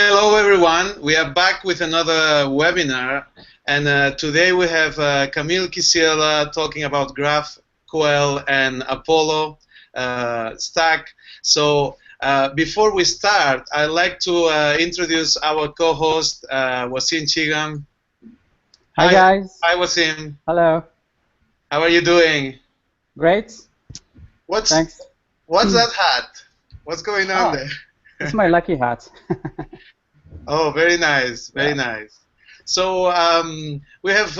Hello everyone, we are back with another webinar, and today we have Kamil Kisiela talking about GraphQL and Apollo Stack. So before we start, I'd like to introduce our co-host Wasim Chigam. Hi guys. Hi Wasim. Hello. How are you doing? Great. Thanks. What's that hat? What's going on there? It's my lucky hat. Oh, very nice, very nice. So we have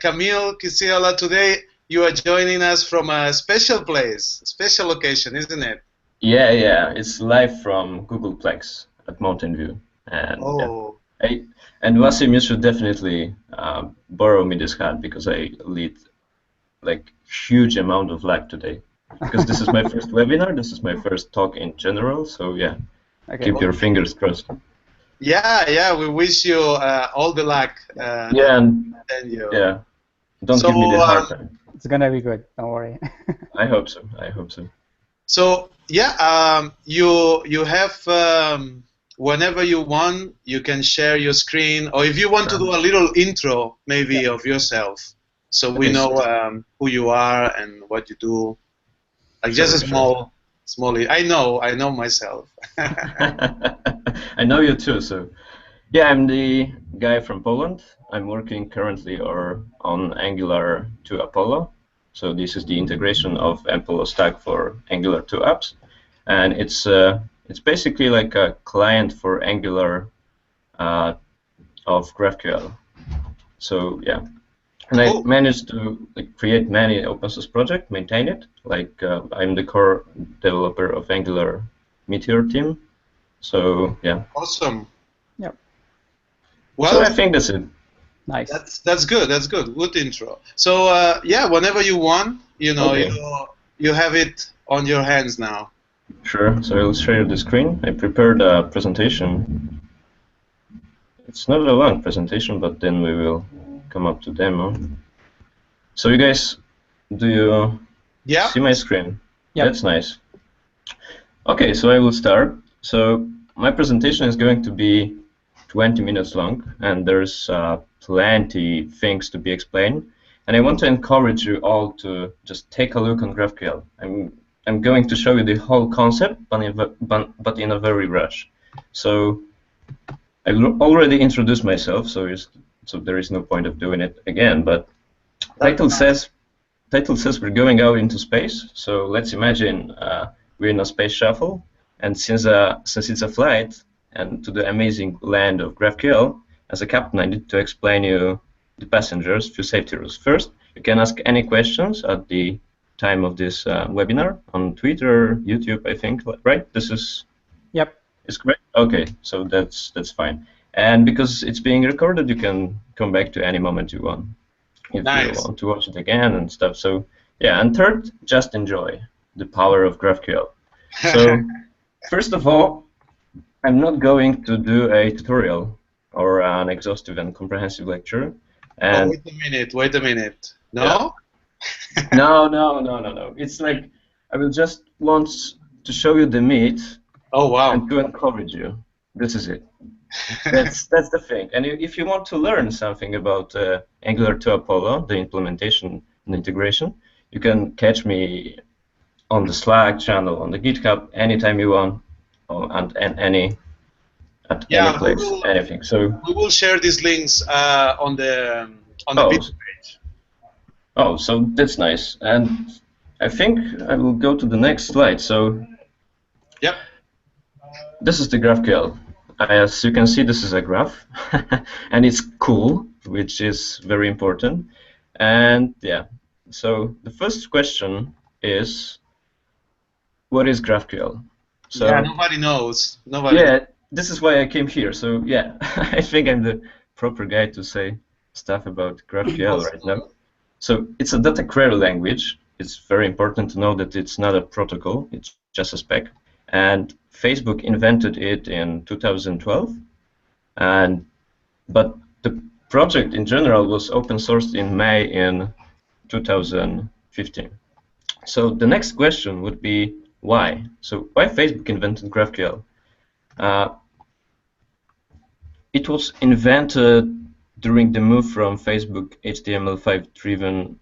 Kamil Kisiela today. You are joining us from a special place, a special location, isn't it? Yeah. It's live from Googleplex at Mountain View. And and Wasim, you should definitely borrow me this hat because I lead like huge amount of lag today. Because this is my first webinar, this is my first talk in general. So yeah, keep your fingers crossed. Yeah, we wish you all the luck. Don't give me the hard time. It's gonna be good. Don't worry. I hope so. So yeah, you have whenever you want, you can share your screen, or if you want to do a little intro, maybe of yourself, so we know who you are and what you do. Like just a small. I know myself. I know you too. So, yeah, I'm the guy from Poland. I'm working currently on Angular to Apollo. So this is the integration of ApolloStack for Angular 2 apps, and it's basically like a client for Angular of GraphQL. So yeah. And I managed to create many open source projects, maintain it. Like I'm the core developer of Angular-meteor team. So yeah. Awesome. Yep. Well, so I think that's it. Nice. That's good. That's good. Good intro. So yeah, whenever you want, you know, you have it on your hands now. Sure. So I'll share the screen. I prepared a presentation. It's not a long presentation, but then we will come up to demo. So you guys, do you see my screen? Yeah. That's nice. Okay, so I will start. So my presentation is going to be 20 minutes long, and there's plenty things to be explained. And I want to encourage you all to just take a look on GraphQL. I'm going to show you the whole concept, but in a very rush. So I already introduced myself, so there is no point of doing it again. But title says we're going out into space. So let's imagine we're in a space shuttle, and since it's a flight and to the amazing land of GraphQL, as a captain, I need to explain you the passengers few safety rules. First, you can ask any questions at the time of this webinar on Twitter, YouTube, I think. Right? This is. Yep. It's correct? Okay, so that's fine. And because it's being recorded, you can come back to any moment you want. If you want to watch it again and stuff. So yeah, and third, just enjoy the power of GraphQL. So first of all, I'm not going to do a tutorial or an exhaustive and comprehensive lecture. And wait a minute. No? Yeah. No. It's like I will just want to show you the meat. Oh wow! And to encourage you. This is it. That's the thing. And if you want to learn something about Angular to Apollo, the implementation and integration, you can catch me on the Slack channel, on the GitHub, anytime you want, at any place, anything. So we will share these links on the page. Oh, so that's nice. And I think I will go to the next slide. So yep. This is the GraphQL. As you can see, this is a graph, and it's cool, which is very important. And yeah, so the first question is, what is GraphQL? So yeah, nobody knows. Yeah, this is why I came here. So yeah, I think I'm the proper guy to say stuff about GraphQL right now. So it's a data query language. It's very important to know that it's not a protocol. It's just a spec. And Facebook invented it in 2012, but the project in general was open sourced in May in 2015. So the next question would be why? So why Facebook invented GraphQL? it was invented during the move from Facebook HTML5 driven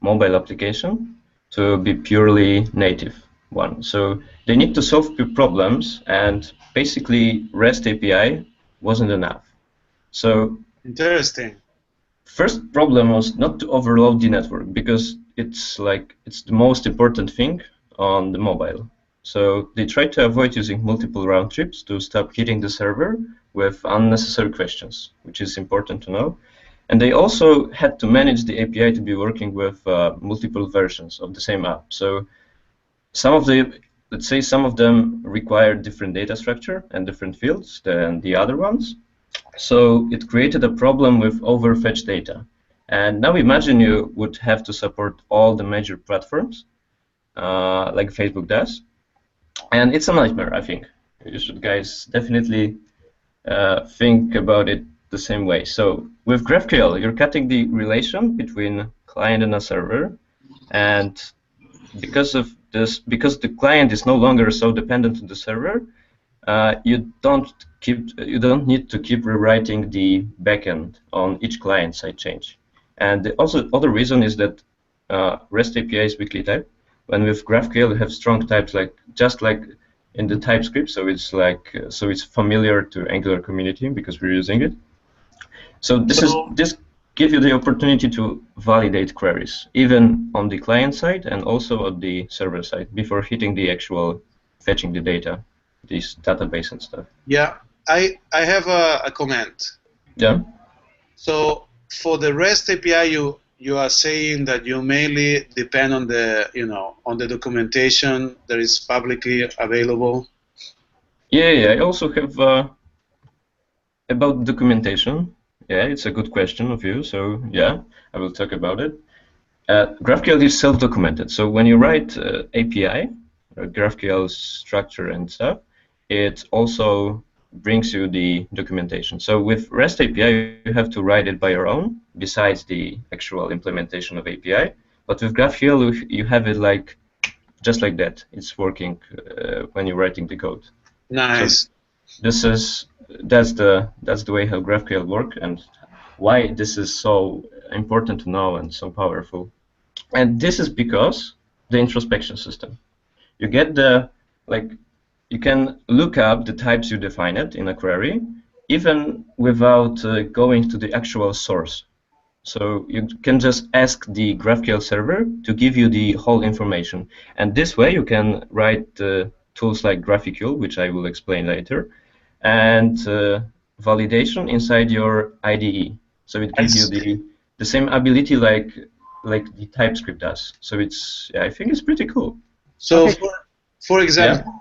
mobile application to be purely native one. So they need to solve few problems, and basically REST API wasn't enough. So interesting. first problem was not to overload the network, because it's the most important thing on the mobile. So they tried to avoid using multiple round trips to stop hitting the server with unnecessary questions, which is important to know. And they also had to manage the API to be working with multiple versions of the same app. So let's say some of them require different data structure and different fields than the other ones. So it created a problem with overfetched data. And now imagine you would have to support all the major platforms, like Facebook does. And it's a nightmare, I think. You should guys definitely think about it the same way. So with GraphQL, you're cutting the relation between client and a server, and because of this, because the client is no longer so dependent on the server, you don't need to keep rewriting the backend on each client side change. And the other reason is that REST API is weakly typed. When with GraphQL, you have strong types, just like in the TypeScript, so it's familiar to Angular community because we're using it. So this gives you the opportunity to validate queries, even on the client side and also on the server side, before hitting the actual fetching the data, this database and stuff. Yeah, I have a comment. Yeah. So for the REST API, you are saying that you mainly depend on the on the documentation that is publicly available. Yeah. I also have about documentation. Yeah, it's a good question of you. So yeah, I will talk about it. GraphQL is self-documented. So when you write API, GraphQL structure and stuff, it also brings you the documentation. So with REST API, you have to write it by your own, besides the actual implementation of API. But with GraphQL, you have it just like that. It's working when you're writing the code. Nice. So that's the way how GraphQL works, and why this is so important to know and so powerful. And this is because the introspection system. You get you can look up the types you defined in a query, even without going to the actual source. So you can just ask the GraphQL server to give you the whole information. And this way you can write tools like GraphQL, which I will explain later, and validation inside your IDE. So it gives you the same ability like the TypeScript does. So I think it's pretty cool. So for example,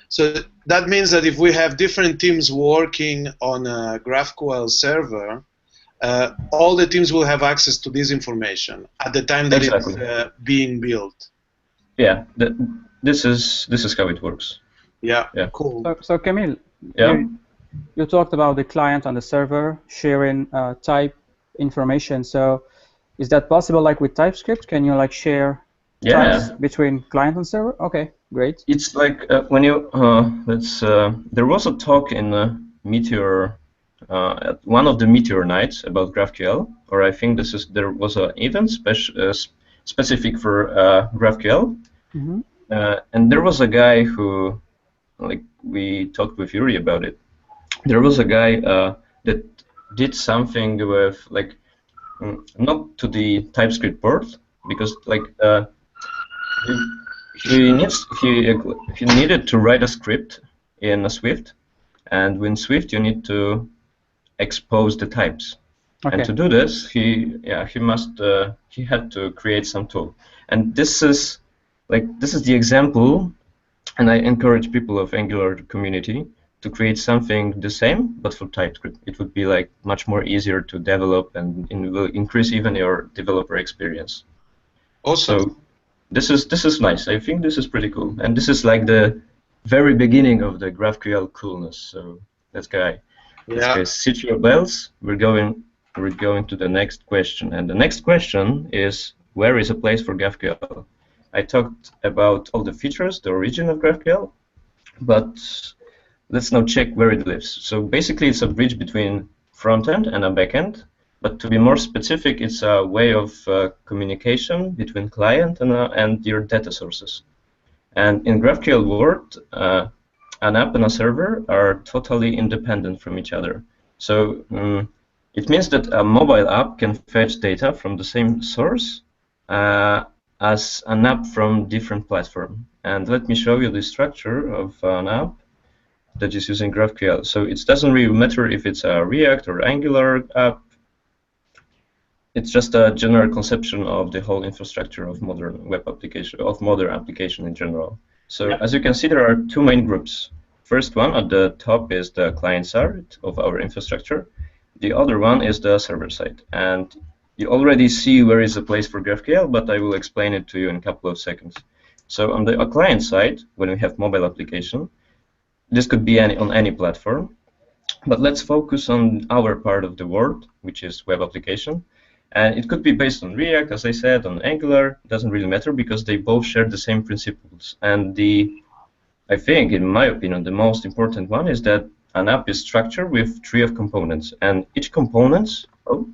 so that means that if we have different teams working on a GraphQL server, all the teams will have access to this information at the time that it's being built. Yeah, this is how it works. Yeah. Cool. So Kamil, you talked about the client and the server sharing type information. So is that possible like with TypeScript? Can you share types between client and server? Okay, great. It's like when you there was a talk in Meteor at one of the Meteor nights about GraphQL, or I think there was an event specific for GraphQL, and there was a guy who, we talked with Yuri about it. There was a guy that did something with not to the TypeScript port, because he needed to write a script in a Swift, and in Swift you need to expose the types. Okay. And to do this, he had to create some tool. And this is the example, and I encourage people of Angular community to create something the same, but for TypeScript. It would be much more easier to develop, and it will increase even your developer experience. Awesome. So this is nice. I think this is pretty cool, and this is the very beginning of the GraphQL coolness. So let's go. Sit your belts. We're going to the next question, and the next question is, where is a place for GraphQL? I talked about all the features, the origin of GraphQL, but let's now check where it lives. So basically, it's a bridge between front-end and a back-end. But to be more specific, it's a way of communication between client and your data sources. And in GraphQL world, an app and a server are totally independent from each other. So it means that a mobile app can fetch data from the same source as an app from different platform. And let me show you the structure of an app that is using GraphQL. So it doesn't really matter if it's a React or Angular app. It's just a general conception of the whole infrastructure of modern web application, of modern application in general. So as you can see, there are two main groups. First one at the top is the client side of our infrastructure. The other one is the server side. And you already see where is the place for GraphQL, but I will explain it to you in a couple of seconds. So on the client side, when we have mobile application, this could be on any platform. But let's focus on our part of the world, which is web application. And it could be based on React, as I said, on Angular. It doesn't really matter because they both share the same principles. And I think, in my opinion, the most important one is that an app is structured with three of components. And each components, oh,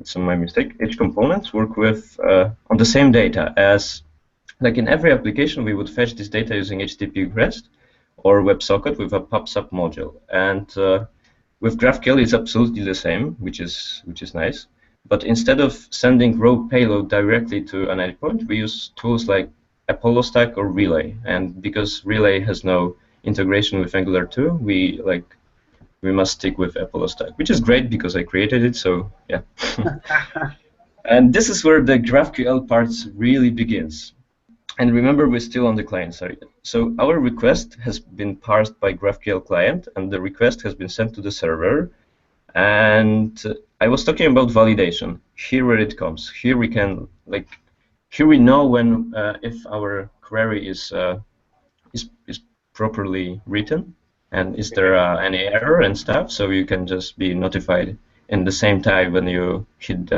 it's my mistake, each components work with on the same data as, like in every application, we would fetch this data using HTTP REST or WebSocket with a PubSub module. And with GraphQL, it's absolutely the same, which is nice. But instead of sending raw payload directly to an endpoint, we use tools like ApolloStack or Relay. And because Relay has no integration with Angular 2, we must stick with ApolloStack, which is great because I created it. So yeah. And this is where the GraphQL part really begins. And remember, we're still on the client side. So our request has been parsed by GraphQL client, and the request has been sent to the server. And I was talking about validation. Here where it comes. Here we can here we know when if our query is properly written, and is there any error and stuff. So you can just be notified in the same time when you hit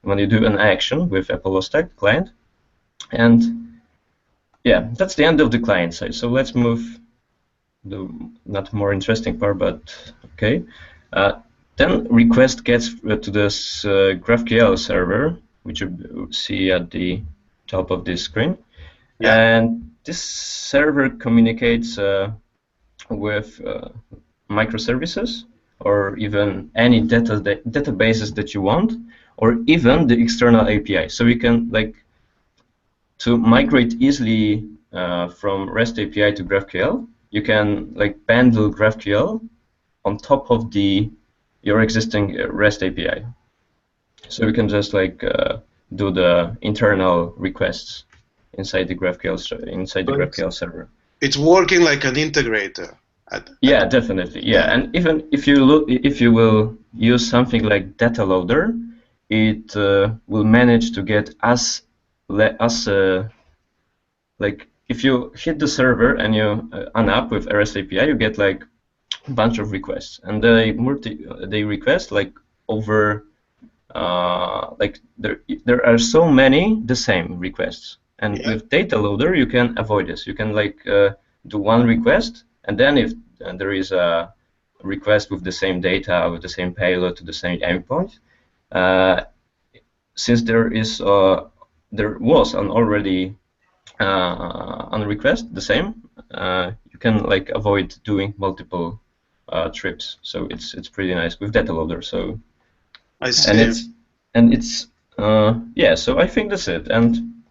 when you do an action with ApolloStack client. And yeah, that's the end of the client side. So let's move the not more interesting part, but okay. Then request gets to this GraphQL server, which you see at the top of this screen. Yeah. And this server communicates with microservices or even any databases that you want, or even the external API. So you can, to migrate easily from REST API to GraphQL, you can bundle GraphQL on top of your existing REST API. So we can just do the internal requests inside the GraphQL server. It's working like an integrator. Yeah, definitely. Yeah, and even if you will use something like data loader, it will manage to get if you hit the server and you an app with REST API, you get bunch of requests, and they request over there are so many the same requests, and with data loader you can avoid this. You can do one request, and then if there is a request with the same data, with the same payload to the same endpoint, since there was an already on request the same, you can avoid doing multiple trips. So it's pretty nice with data loader. So I see. And it's yeah. So I think that's it. And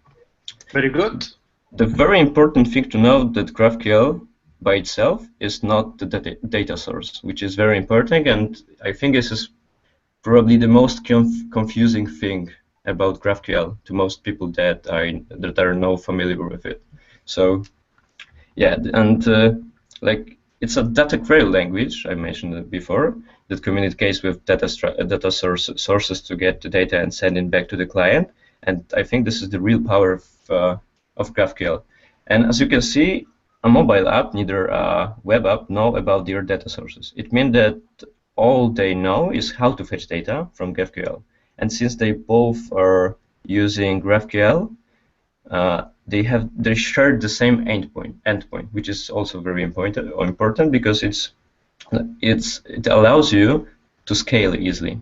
very good. The very important thing to know that GraphQL by itself is not the data source, which is very important. And I think this is probably the most confusing thing about GraphQL to most people that are not familiar with it. So yeah, and it's a data query language, I mentioned it before, that communicates with data sources to get the data and send it back to the client. And I think this is the real power of GraphQL. And as you can see, a mobile app, neither a web app, know about their data sources. It means that all they know is how to fetch data from GraphQL. And since they both are using GraphQL, they share the same endpoint, which is also very important because it allows you to scale easily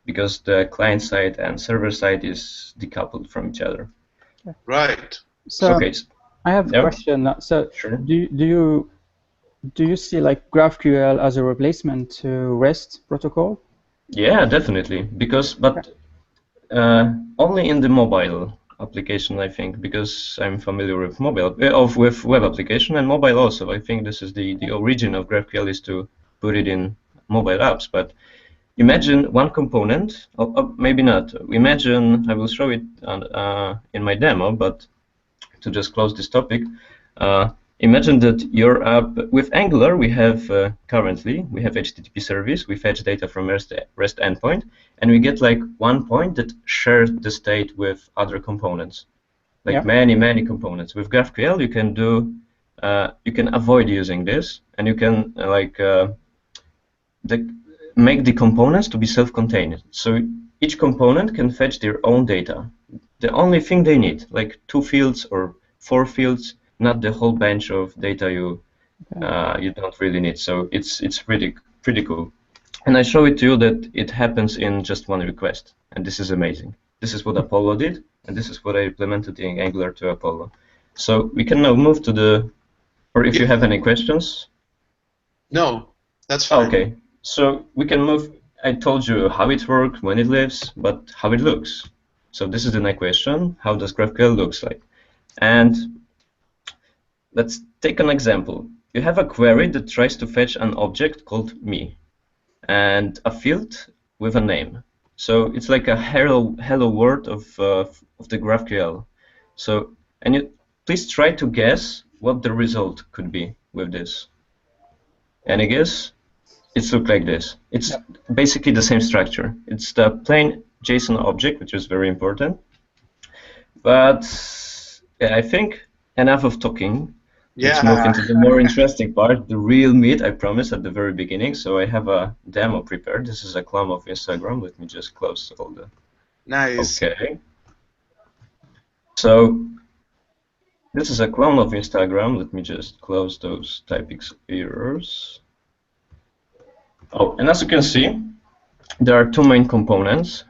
because the client side and server side is decoupled from each other. Right. So okay. I have a question. So sure. Do you see like GraphQL as a replacement to REST protocol? Yeah, definitely. But only in the mobile application, I think, because I'm familiar with with web application and mobile also. I think this is the origin of GraphQL is to put it in mobile apps. But imagine one component, or maybe not. Imagine I will show it in my demo, but to just close this topic. Imagine that your app with Angular, we have currently HTTP service. We fetch data from REST endpoint, and we get like one point that shares the state with other components, like many components. With GraphQL, you can do you can avoid using this, and you can make the components to be self-contained. So each component can fetch their own data. The only thing they need, like 2 fields or 4 fields, not the whole bunch of data you don't really need. So it's pretty cool. And I show it to you that it happens in just one request, and this is amazing. This is what Apollo did, and this is what I implemented in Angular to Apollo. So we can now move to the, or if you have any questions. No, that's fine. Okay, so we can move. I told you how it works, when it lives, but how it looks. So this is the next question. How does GraphQL looks like? And let's take an example. You have a query that tries to fetch an object called me and a field with a name. So it's like a hello world of the GraphQL. So, and you please try to guess what the result could be with this. Any guess? It looks like this. It's basically the same structure. It's the plain JSON object, which is very important. But yeah, I think enough of talking. Let's move into the more interesting part, the real meat, I promised at the very beginning. So I have a demo prepared. This is a clone of Instagram. Let me just close all the... Nice. Okay. So this is a clone of Instagram. Let me just close those typing errors. Oh, and as you can see, there are 2 main components.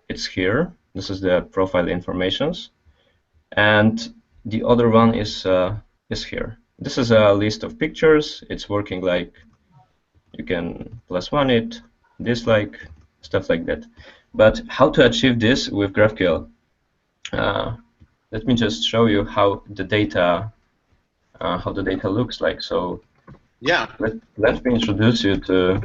It's here. This is the profile informations. And the other one is here. This is a list of pictures. It's working like you can +1 it, dislike, stuff like that. But how to achieve this with GraphQL? Let me just show you how the data looks like. So yeah, let me introduce you to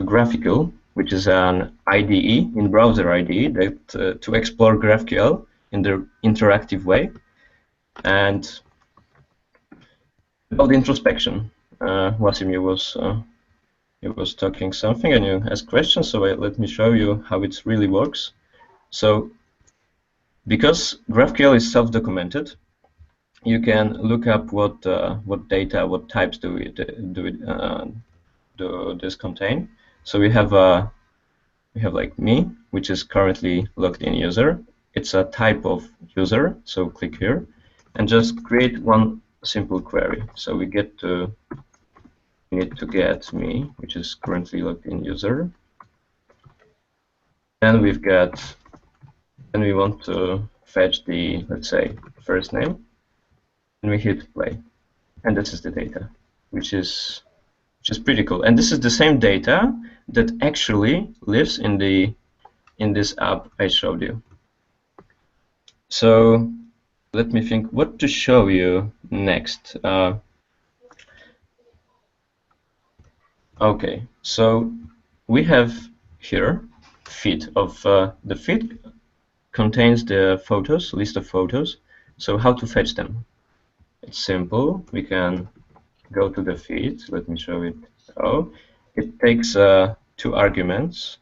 GraphQL, which is an IDE, in browser IDE, that to explore GraphQL in the interactive way. And about introspection, Wasim, you was talking something and you asked questions, so let me show you how it really works. So because GraphQL is self-documented, you can look up what data, what types do this contain. So we have like me, which is currently logged in user. It's a type of user, so click here and just create one simple query. So we need to get me, which is currently logged in user. Then we want to fetch the, let's say, first name, and we hit play. And this is the data, which is pretty cool. And this is the same data that actually lives in this app I showed you. So let me think what to show you next. Okay, so we have here feed of the feed contains the photos, list of photos. So how to fetch them? It's simple. We can go to the feed. Let me show it. Oh, it takes 2 arguments.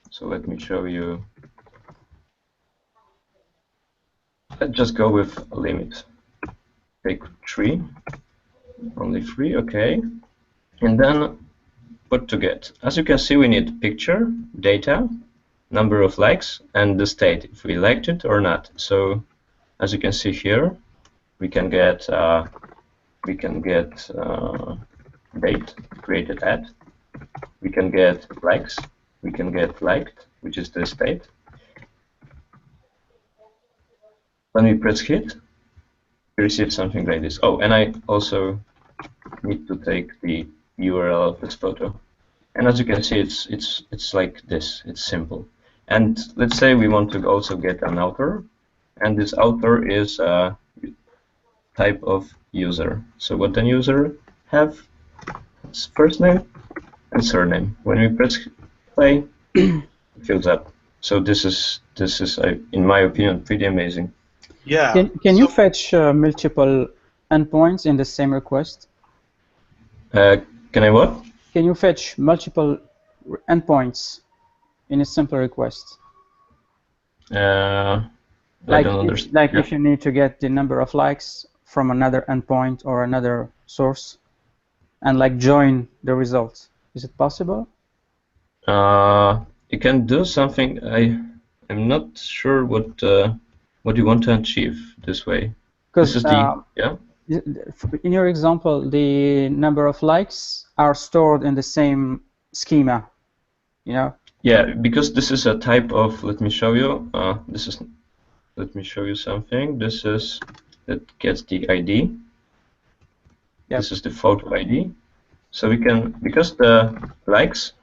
So let me show you. Let's just go with a limit. Take 3, only 3, okay. And then what to get? As you can see, we need picture, data, number of likes, and the state, if we liked it or not. So as you can see here, we can get date created at. We can get likes. We can get liked, which is the state. When we press hit, we receive something like this. Oh, and I also need to take the URL of this photo. And as you can see, it's like this. It's simple. And let's say we want to also get an author, and this author is a type of user. So what the user have? It's first name and surname. When we press play, it fills up. So this is in my opinion, pretty amazing. Yeah. Can you fetch multiple endpoints in the same request? Can I what? Can you fetch multiple endpoints in a simple request? I don't understand. Like if you need to get the number of likes from another endpoint or another source, and like join the results, is it possible? You can do something. I'm not sure what you want to achieve this way. This is yeah. In your example, the number of likes are stored in the same schema, you know? Yeah, because this is a type of, let me show you, let me show you something. This is, that gets the ID. Yep. This is the photo ID. So we can, because the likes,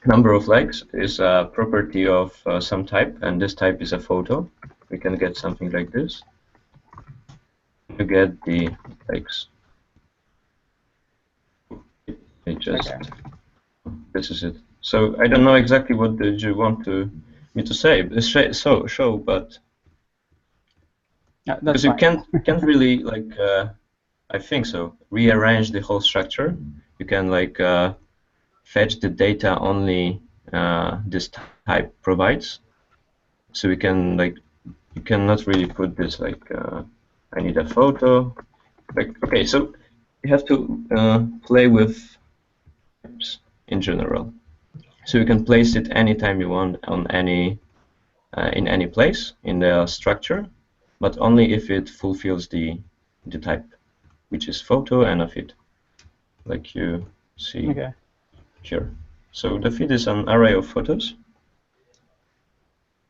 number of likes is a property of some type, and this type is a photo. We can get something like this. You get the likes. This is it. So I don't know exactly what did you want me to say. Show, but because you can't really like I think so rearrange the whole structure. You can like fetch the data only this type provides. So we can like you cannot really put this like I need a photo. Like okay, so you have to play with types in general. So you can place it anytime you want on any in any place in the structure, but only if it fulfills the type, which is photo and a feed, like you see here. So the feed is an array of photos.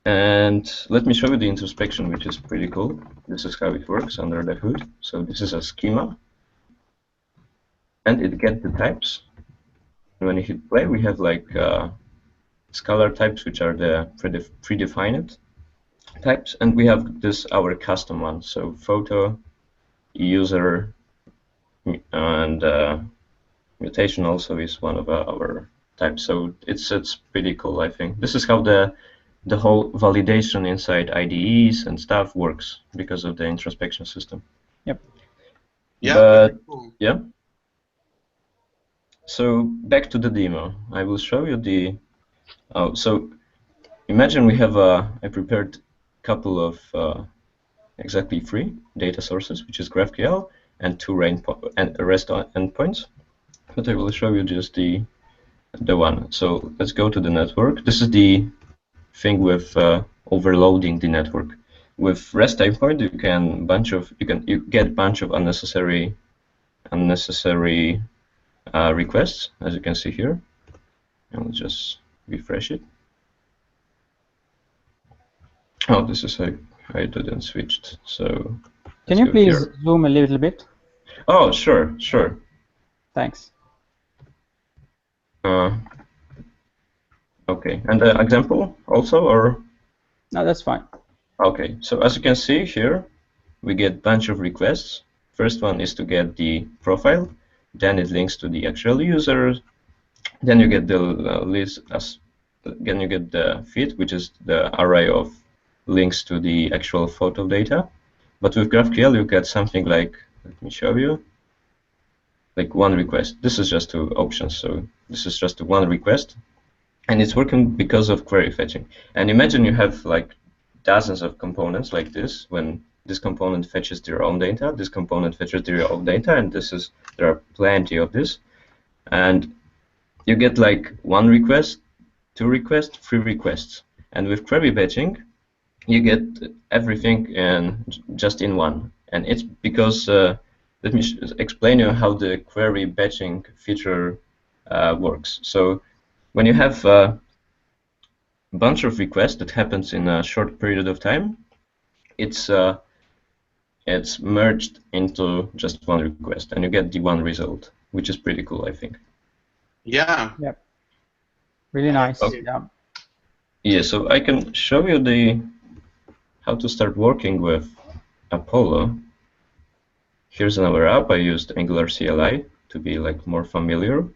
And let me show you the introspection, which is pretty cool. This is how it works under the hood. So this is a schema, and it gets the types. When you hit play, we have like scalar types, which are the predefined types, and we have this our custom one. So photo, user, and mutation also is one of our types. So it's pretty cool, I think. This is how the whole validation inside IDEs and stuff works because of the introspection system. Yep. Yeah. But yeah. So back to the demo. I will show you the. Oh, so imagine we have I prepared a couple of exactly 3 data sources, which is GraphQL and 2 REST endpoints. But I will show you just the one. So let's go to the network. This is the thing with overloading the network. With REST endpoint, you get bunch of unnecessary requests, as you can see here. And we'll just refresh it. Oh, this is how I didn't switched. So can you please zoom a little bit? Oh, sure. Thanks. Okay, and the example also, or? No, that's fine. Okay, so as you can see here, we get bunch of requests. First one is to get the profile, then it links to the actual user, then you get the list then you get the feed, which is the array of links to the actual photo data. But with GraphQL, you get something like, let me show you, like 1 request. This is just 2 options, so this is just 1 request. And it's working because of query fetching. And imagine you have like dozens of components like this. When this component fetches their own data, this component fetches their own data, and there are plenty of this. And you get like 1 request, 2 requests, 3 requests. And with query fetching, you get everything just in one. And it's because, let me explain you how the query batching feature works. So when you have a bunch of requests that happens in a short period of time, it's merged into just one request, and you get the one result, which is pretty cool, I think. Yeah. Yep. Really nice. Okay. Yeah. Yeah, so I can show you how to start working with Apollo. Here's another app. I used Angular CLI to be like more familiar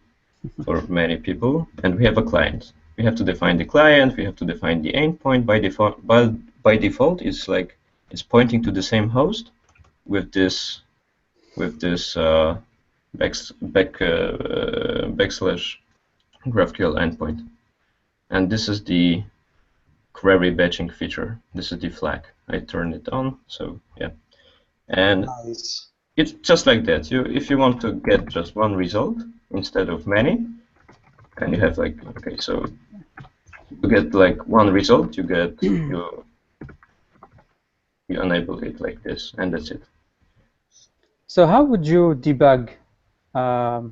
for many people, and we have a client. We have to define the client. We have to define the endpoint. By default, it's like it's pointing to the same host with this backslash GraphQL endpoint, and this is the query batching feature. This is the flag. I turn it on, so yeah, and nice. It's just like that. If you want to get just one result instead of many, and you have like, okay, so you get like one result, you get you enable it like this, and that's it. So how would you debug a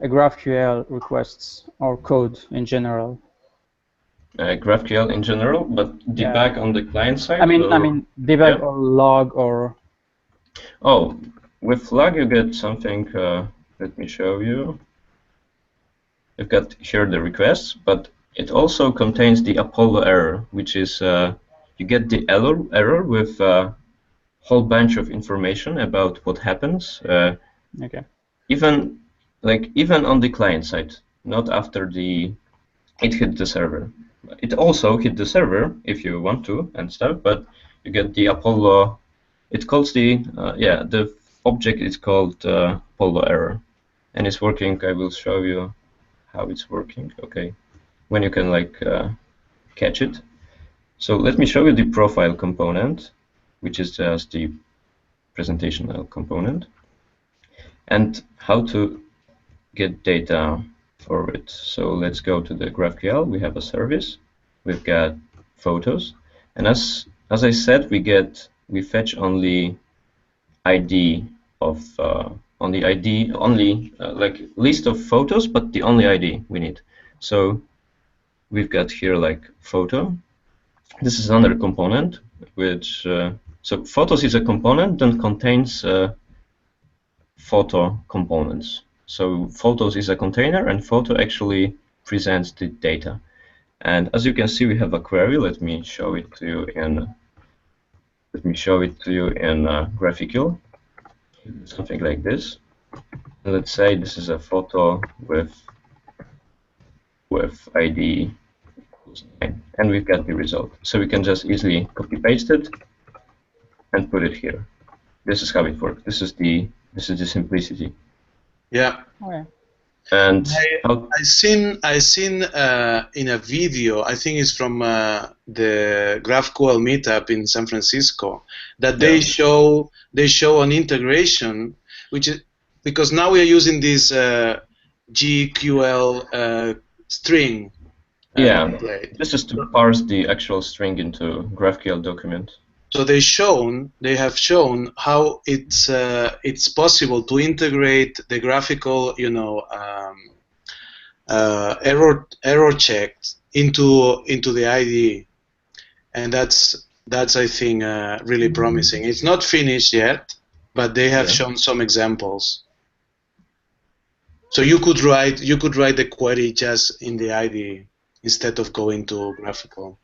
GraphQL requests or code in general? GraphQL in general, but debug on the client side. I mean debug or log or. Oh, with log you get something. Let me show you. You've got here the requests, but it also contains the Apollo error, which is you get the error with a whole bunch of information about what happens. Okay. Even on the client side, not after it hit the server. It also hit the server if you want to and stuff, but you get the Apollo. It calls the object is called Apollo error, and it's working. I will show you how it's working. Okay, when you can like catch it. So let me show you the profile component, which is just the presentational component, and how to get data for it. So let's go to the GraphQL. We have a service. We've got photos, and as I said, we fetch only ID of like list of photos, but the only ID we need. So we've got here like photo. This is another component, which so photos is a component that contains photo components. So photos is a container, and photo actually presents the data. And as you can see, we have a query. Let me show it to you in GraphQL. Something like this. Let's say this is a photo with ID equals 9, and we've got the result. So we can just easily copy paste it and put it here. This is how it works. This is the simplicity. Yeah. Okay. And I seen in a video, I think it's from the GraphQL Meetup in San Francisco, that they show an integration, which is because now we are using this GQL string. This is to parse the actual string into GraphQL document. So they have shown how it's possible to integrate the graphical, error check into the IDE, and that's I think really promising. It's not finished yet, but they have shown some examples. So you could write the query just in the IDE instead of going to graphical.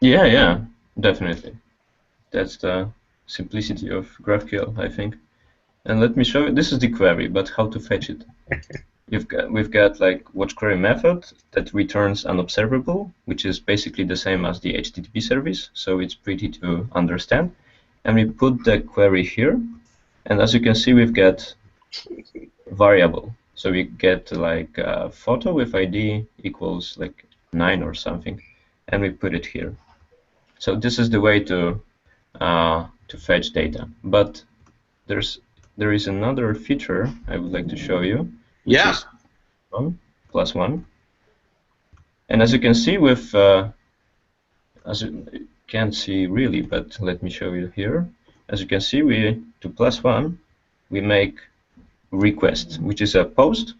Yeah, definitely. That's the simplicity of GraphQL, I think. And let me show you. This is the query, but how to fetch it? We've got like watch query method that returns unobservable, which is basically the same as the HTTP service, so it's pretty to understand. And we put the query here, and as you can see, we've got variable. So we get like a photo with ID equals like 9 or something, and we put it here. So this is the way to fetch data. But there is another feature I would like to show you, which is +1. And as you can see, with as you can't see really, but let me show you here. As you can see, we to +1 we make request, which is a post,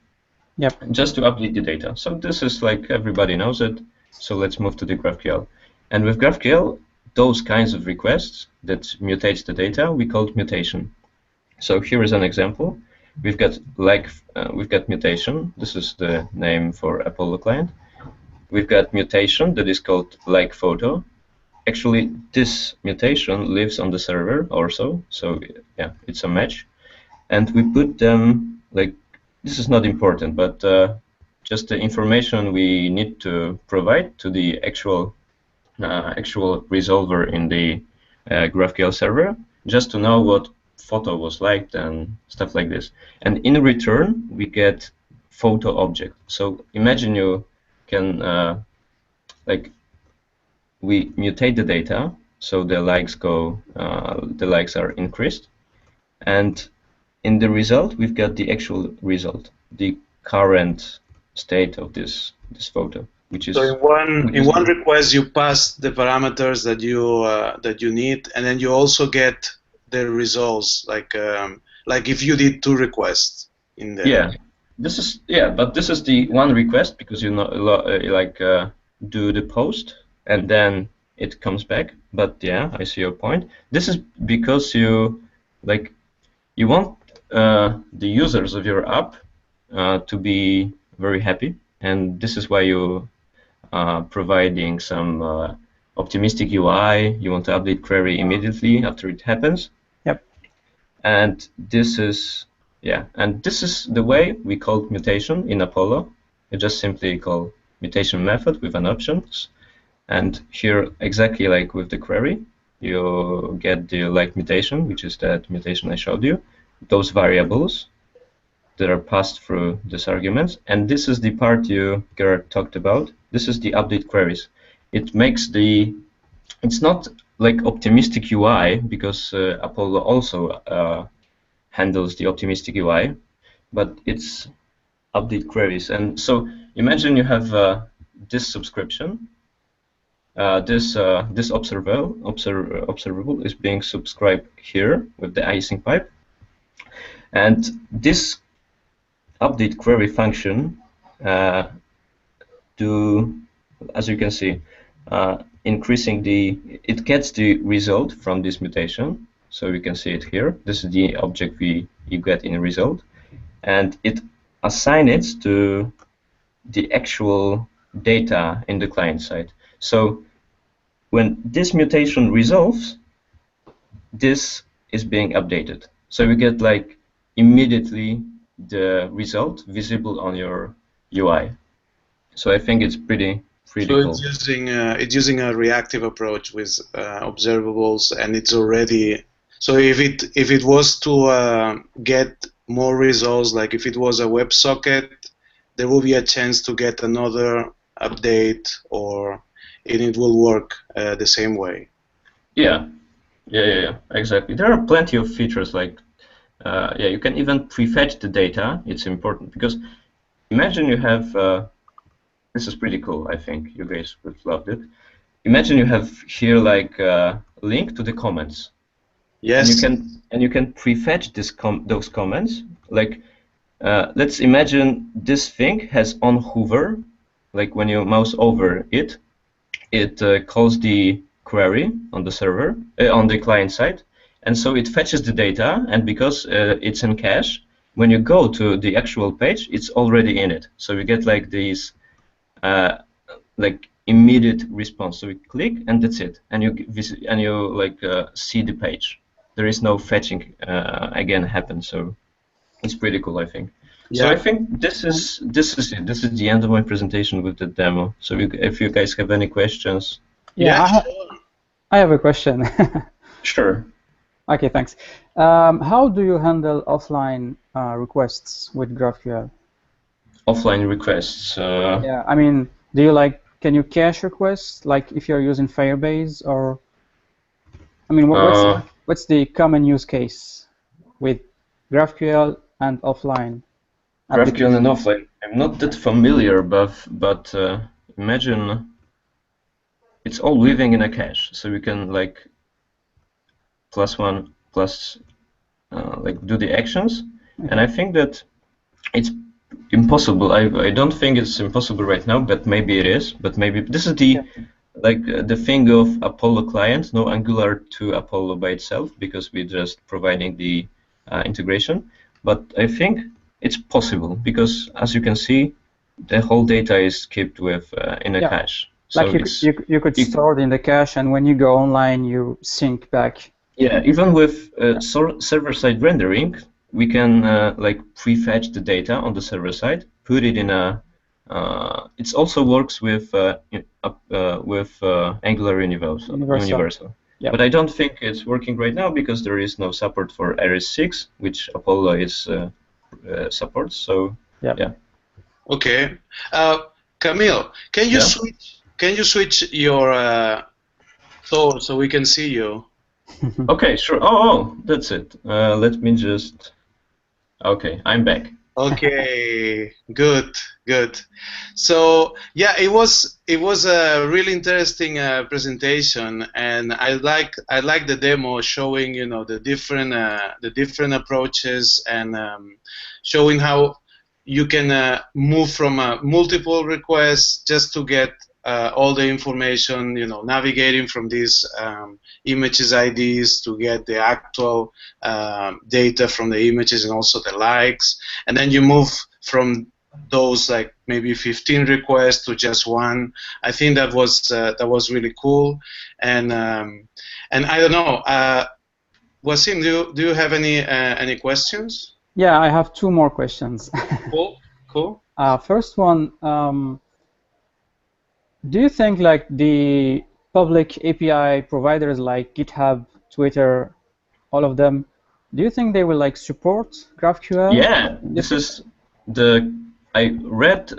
just to update the data. So this is like everybody knows it. So let's move to the GraphQL. And with GraphQL, those kinds of requests that mutate the data, we call it mutation. So here is an example. We've got mutation. This is the name for Apollo client. We've got mutation that is called like photo. Actually, this mutation lives on the server also. So yeah, it's a match. And we put them like, this is not important, but just the information we need to provide to the actual resolver in the GraphQL server, just to know what photo was liked and stuff like this. And in return, we get photo object. So imagine you can we mutate the data, so the likes are increased, and in the result we've got the actual result, the current state of this photo, which is. So in one request you pass the parameters that you need, and then you also get the results, like if you did 2 requests in there. Yeah, but this is the one request because you do the post and then it comes back. But yeah, I see your point. This is because you want the users of your app to be very happy, and this is why you providing some optimistic UI. You want to update query immediately after it happens. Yep. And this is the way we call mutation in Apollo. You just simply call mutation method with an options, and here exactly like with the query, you get the like mutation, which is that mutation I showed you, those variables that are passed through these arguments, and this is the part Gerard talked about. This is the update queries. It makes it's not like optimistic UI, because Apollo also handles the optimistic UI, but it's update queries. And so imagine you have this subscription. This observable is being subscribed here with the async pipe, and this update query function as you can see, it gets the result from this mutation. So we can see it here. This is the object you get in result, and it assigns it to the actual data in the client side. So when this mutation resolves, this is being updated. So we get like immediately the result visible on your UI. So I think it's pretty cool. It's using a reactive approach with observables, and it's already. So if it was to get more results, like if it was a WebSocket, there will be a chance to get another update, and it will work the same way. Yeah, exactly. There are plenty of features like, you can even prefetch the data. It's important because imagine you have, this is pretty cool, I think you guys would love it. Imagine you have here like a link to the comments. Yes. And you can prefetch those comments. Like, let's imagine this thing has on hover, like when you mouse over it, it calls the query on the server, on the client side, and so it fetches the data, and because it's in cache, when you go to the actual page, it's already in it. So you get like these like immediate response. So you click and that's it, and you see the page. There is no fetching again happen. So it's pretty cool, I think. Yeah. So I think this is it. This is the end of my presentation with the demo. So if you guys have any questions. Yeah, I have a question. Sure. Okay, thanks. How do you handle offline requests with GraphQL? Offline requests. Yeah, I mean, can you cache requests, like if you're using Firebase, or I mean, what's the common use case with GraphQL and offline? GraphQL and offline. I'm not that familiar, but imagine it's all living in a cache, so we can like +1 plus like do the actions, and I think that it's impossible. I don't think it's impossible right now, but maybe it is. But maybe this is the the thing of Apollo client, no Angular to Apollo by itself, because we're just providing the integration. But I think it's possible because, as you can see, the whole data is kept with in a cache. So like you could store it in the cache, and when you go online, you sync back. Yeah, even with server-side rendering, we can like prefetch the data on the server side, put it in a. It also works with Angular Universal. Yep. But I don't think it's working right now because there is no support for RS6, which Apollo is supports. So yeah. Okay, Kamil, can you switch? Can you switch your so we can see you? Okay, sure. Oh, that's it. Let me just. Okay, I'm back. Okay, good. So yeah, it was a really interesting presentation, and I like the demo showing the different approaches and showing how you can move from multiple requests just to get all the information, navigating from these images IDs to get the actual data from the images and also the likes, and then you move from those like maybe 15 requests to just one. I think that was really cool, and I don't know, Wasim, do you have any questions? Yeah, I have 2 more questions. Cool. First one. Do you think like the public API providers like GitHub, Twitter, all of them, do you think they will like support GraphQL? Yeah, this is I read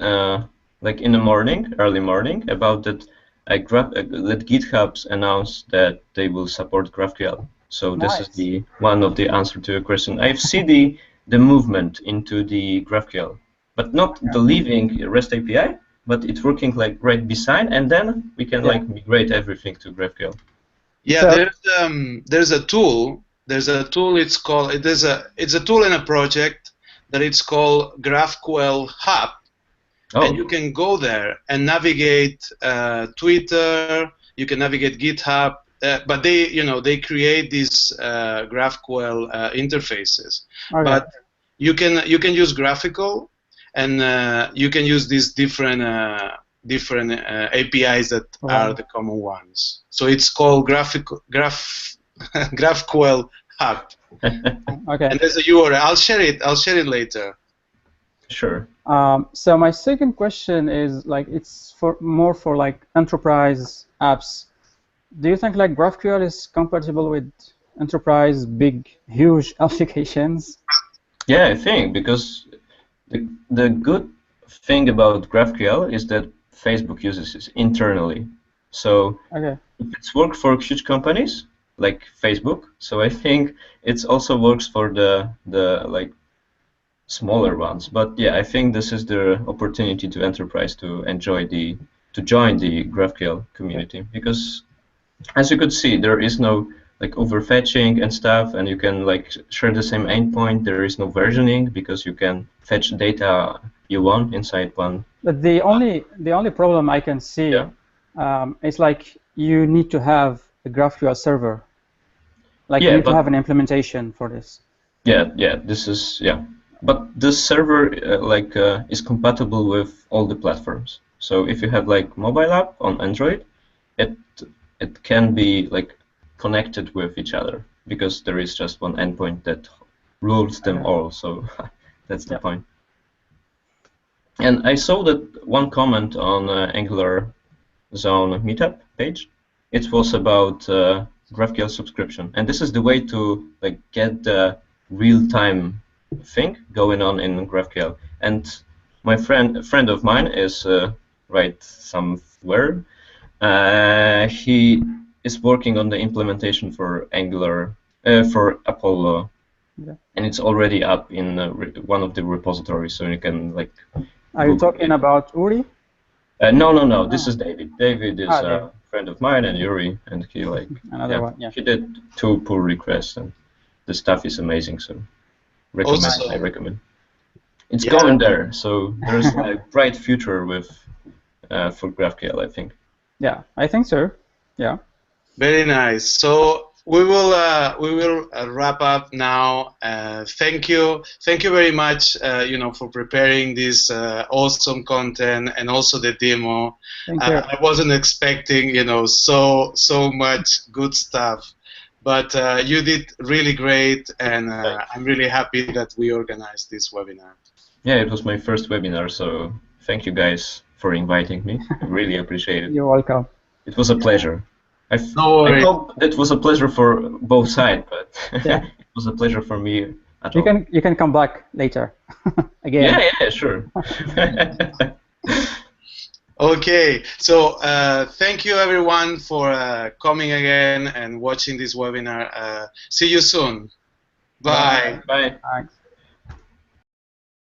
like in the morning, early morning, about that. That GitHub's announced that they will support GraphQL. So this is the one of the answer to your question. I've seen the movement into the GraphQL, but not the living REST API. But it's working like right beside, and then we can like migrate everything to GraphQL. Yeah, so, there's a tool. It's a tool in a project that it's called GraphQL Hub, and you can go there and navigate Twitter. You can navigate GitHub, but they create these GraphQL interfaces. Okay. But you can use graphical. And you can use these different APIs that are the common ones. So it's called GraphQL Hub. Okay. And there's a URL. I'll share it later. Sure. So my second question is like it's more for like enterprise apps. Do you think like GraphQL is compatible with enterprise big huge applications? Yeah, I think because the good thing about GraphQL is that Facebook uses it internally. So if it's worked for huge companies like Facebook, so I think it also works for the like smaller ones. But yeah, I think this is the opportunity to enterprise to join the GraphQL community, because as you could see, there is no like overfetching and stuff, and you can like share the same endpoint. There is no versioning because you can fetch data you want inside one. But the only problem I can see is like you need to have a GraphQL server. Like you need to have an implementation for this. Yeah, this is But this server is compatible with all the platforms. So if you have like mobile app on Android, it can be like connected with each other because there is just one endpoint that rules them all. So that's the point. And I saw that one comment on AngularZone Meetup page. It was about GraphQL subscription, and this is the way to like get the real-time thing going on in GraphQL. And my friend of mine is right somewhere. He is working on the implementation for Angular for Apollo, and it's already up in one of the repositories, so you can like. Are you talking about Uri? No. This is David. David is friend of mine, and Yuri, and he Another one, yeah. He did 2 pull requests, and the stuff is amazing. So I recommend. It's going there, so there's a bright future with for GraphQL, I think. Yeah, I think so. Yeah. Very nice. So we will wrap up now. Thank you very much, for preparing this awesome content and also the demo. Thank you. I wasn't expecting, so much good stuff, but you did really great, and I'm really happy that we organized this webinar. Yeah, it was my first webinar, so thank you guys for inviting me. I really appreciate it. You're welcome. It was a pleasure. I hope it was a pleasure for both sides, but it was a pleasure for me at all. You can come back later again. Yeah, sure. Okay, so thank you everyone for coming again and watching this webinar. See you soon. Bye. Bye. Thanks.